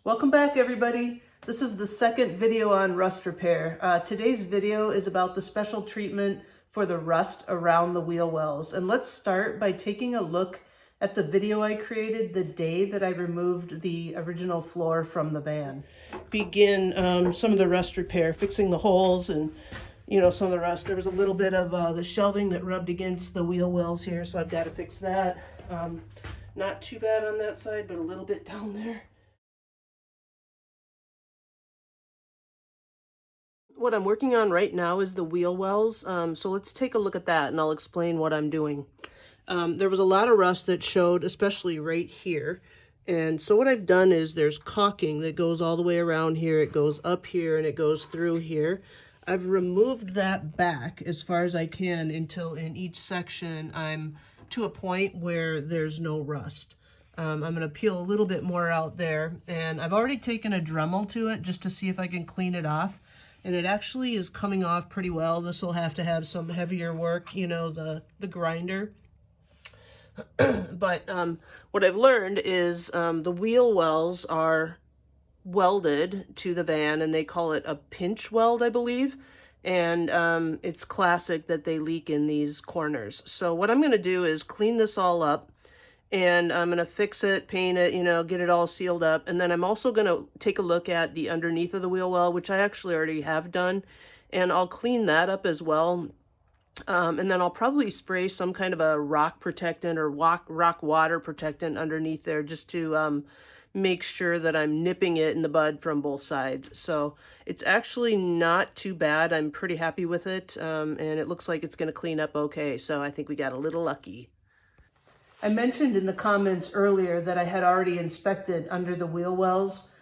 Welcome back, everybody. This is the second video on rust repair. Today's video is about the special treatment for the rust around the wheel wells. And let's start by taking a look at the video I created the day that I removed the original floor from the van. Begin some of the rust repair, fixing the holes and some of the rust. There was a little bit of the shelving that rubbed against the wheel wells here, so I've got to fix that. Not too bad on that side, but a little bit down there. What I'm working on right now is the wheel wells, so let's take a look at that and I'll explain what I'm doing. There was a lot of rust that showed, especially right here, and so what I've done is there's caulking that goes all the way around here, it goes up here, and it goes through here. I've removed that back as far as I can until in each section I'm to a point where there's no rust. I'm going to peel a little bit more out there, and I've already taken a Dremel to it just to see if I can clean it off. And it actually is coming off pretty well. This will have to have some heavier work, the grinder. But what I've learned is the wheel wells are welded to the van, and they call it a pinch weld, I believe. And it's classic that they leak in these corners. So what I'm going to do is clean this all up. And I'm going to fix it, paint it, get it all sealed up. And then I'm also going to take a look at the underneath of the wheel well, which I actually already have done. And I'll clean that up as well. And then I'll probably spray some kind of a rock protectant or rock water protectant underneath there just to make sure that I'm nipping it in the bud from both sides. So it's actually not too bad. I'm pretty happy with it. And it looks like it's going to clean up okay. So I think we got a little lucky. I mentioned in the comments earlier that I had already inspected under the wheel wells.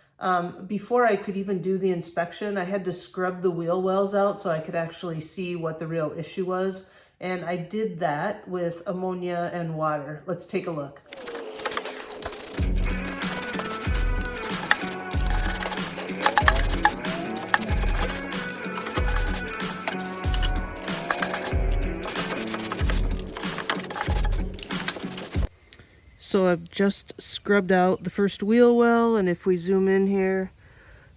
Before I could even do the inspection, I had to scrub the wheel wells out so I could actually see what the real issue was. And I did that with ammonia and water. Let's take a look. So I've just scrubbed out the first wheel well, and if we zoom in here,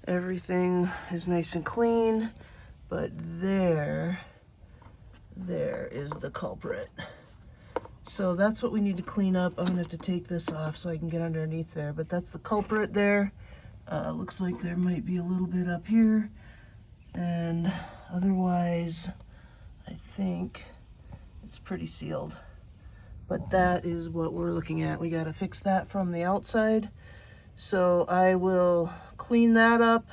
everything is nice and clean, but there is the culprit. So that's what we need to clean up. I'm gonna have to take this off so I can get underneath there, but that's the culprit there. Looks like there might be a little bit up here, and otherwise I think it's pretty sealed. But that is what we're looking at. We got to fix that from the outside. So I will clean that up,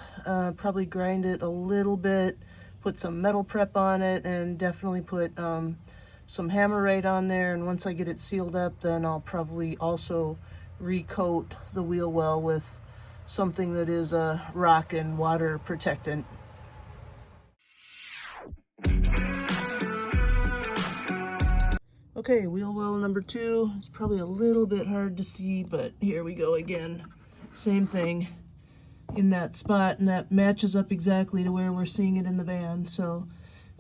probably grind it a little bit, put some metal prep on it, and definitely put some Hammerite on there. And once I get it sealed up, then I'll probably also recoat the wheel well with something that is a rock and water protectant. Okay, wheel well number 2. It's probably a little bit hard to see, but here we go again. Same thing in that spot, and that matches up exactly to where we're seeing it in the van. So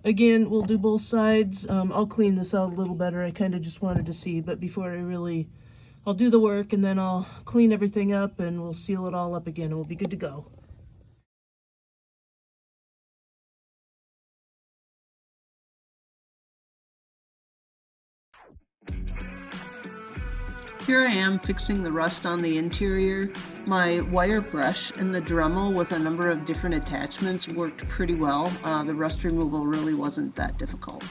again, we'll do both sides. I'll clean this out a little better. I kind of just wanted to see, but before I'll do the work, and then I'll clean everything up, and we'll seal it all up again, and we'll be good to go. Here I am fixing the rust on the interior. My wire brush and the Dremel with a number of different attachments worked pretty well. The rust removal really wasn't that difficult.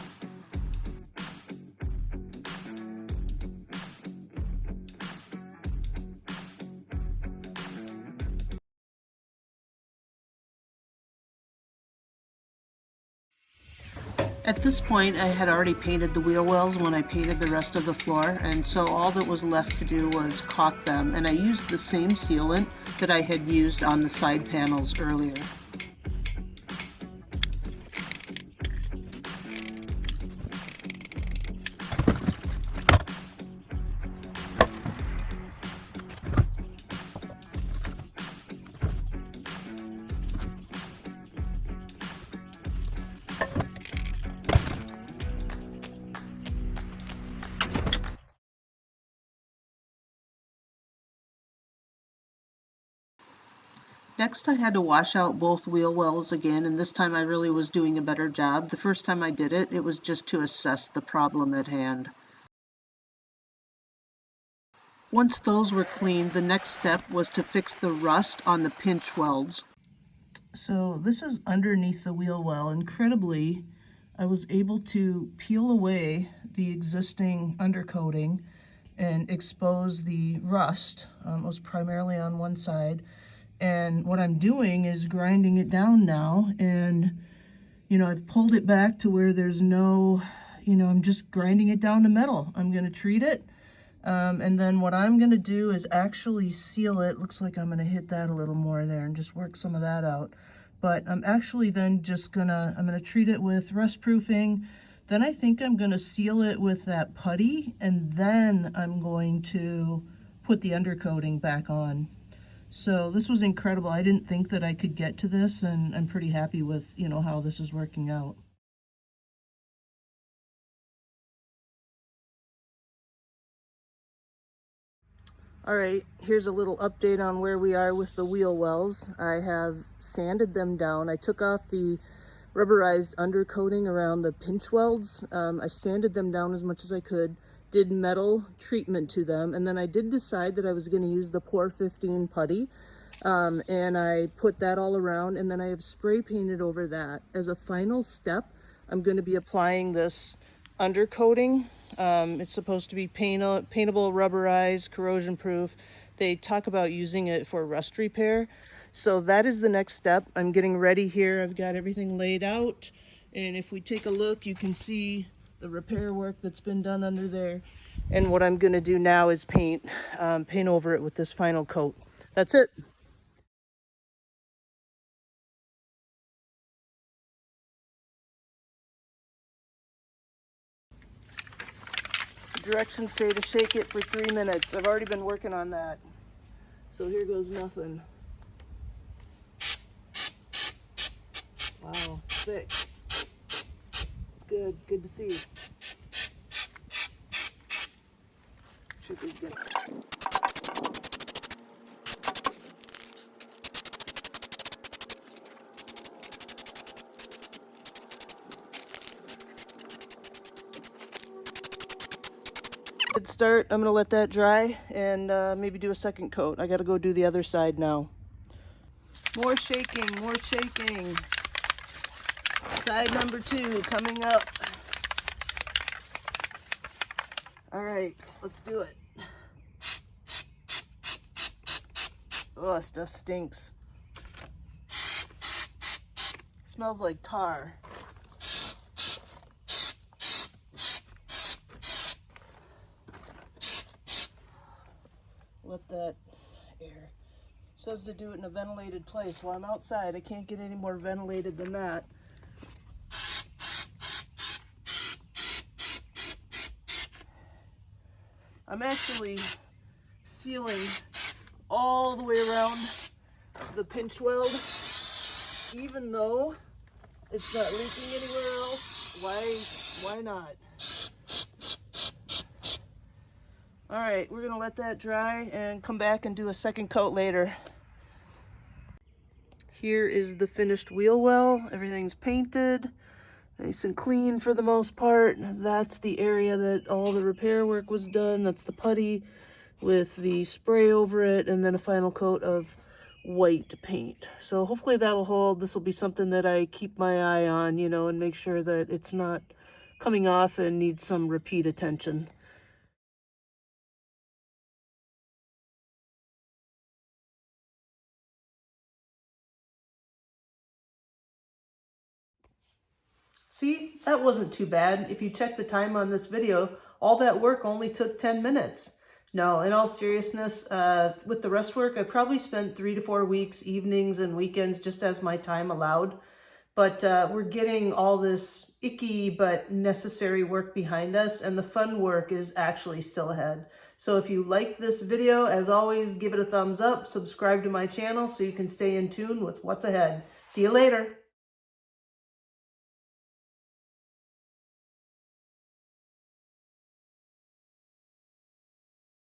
At this point, I had already painted the wheel wells when I painted the rest of the floor, and so all that was left to do was caulk them, and I used the same sealant that I had used on the side panels earlier. Next, I had to wash out both wheel wells again, and this time I really was doing a better job. The first time I did it, it was just to assess the problem at hand. Once those were cleaned, the next step was to fix the rust on the pinch welds. So this is underneath the wheel well. Incredibly, I was able to peel away the existing undercoating and expose the rust. It was primarily on one side. And what I'm doing is grinding it down now, and I've pulled it back to where there's no, I'm just grinding it down to metal. I'm going to treat it. And then what I'm going to do is actually seal it. Looks like I'm going to hit that a little more there and just work some of that out. But I'm actually then just I'm going to treat it with rust proofing. Then I think I'm going to seal it with that putty, and then I'm going to put the undercoating back on. So this was incredible. I didn't think that I could get to this, and I'm pretty happy with, how this is working out. All right, here's a little update on where we are with the wheel wells. I have sanded them down. I took off the rubberized undercoating around the pinch welds. I sanded them down as much as I could, did metal treatment to them, and then I did decide that I was going to use the Pour 15 putty, and I put that all around, and then I have spray painted over that. As a final step, I'm going to be applying this undercoating. It's supposed to be paintable, rubberized, corrosion proof. They talk about using it for rust repair. So that is the next step. I'm getting ready here. I've got everything laid out. And if we take a look, you can see the repair work that's been done under there. And what I'm going to do now is paint over it with this final coat. That's it. Directions say to shake it for 3 minutes. I've already been working on that. So here goes nothing. Wow, thick. It's good. Good to see. Shoot these good. Good start. I'm gonna let that dry and maybe do a second coat. I gotta go do the other side now. More shaking, more shaking. Side number 2 coming up. All right, let's do it. Oh, stuff stinks. Smells like tar. Let that air. It says to do it in a ventilated place. Well, I'm outside. I can't get any more ventilated than that. I'm actually sealing all the way around the pinch weld, even though it's not leaking anywhere else. Why not? All right, we're gonna let that dry and come back and do a second coat later. Here is the finished wheel well. Everything's painted, nice and clean for the most part. That's the area that all the repair work was done. That's the putty with the spray over it, and then a final coat of white paint. So hopefully that'll hold. This will be something that I keep my eye on, and make sure that it's not coming off and needs some repeat attention. See, that wasn't too bad. If you check the time on this video, all that work only took 10 minutes. No, in all seriousness, with the rest work, I probably spent 3 to 4 weeks, evenings and weekends, just as my time allowed. But we're getting all this icky but necessary work behind us, and the fun work is actually still ahead. So if you like this video, as always, give it a thumbs up, subscribe to my channel so you can stay in tune with what's ahead. See you later.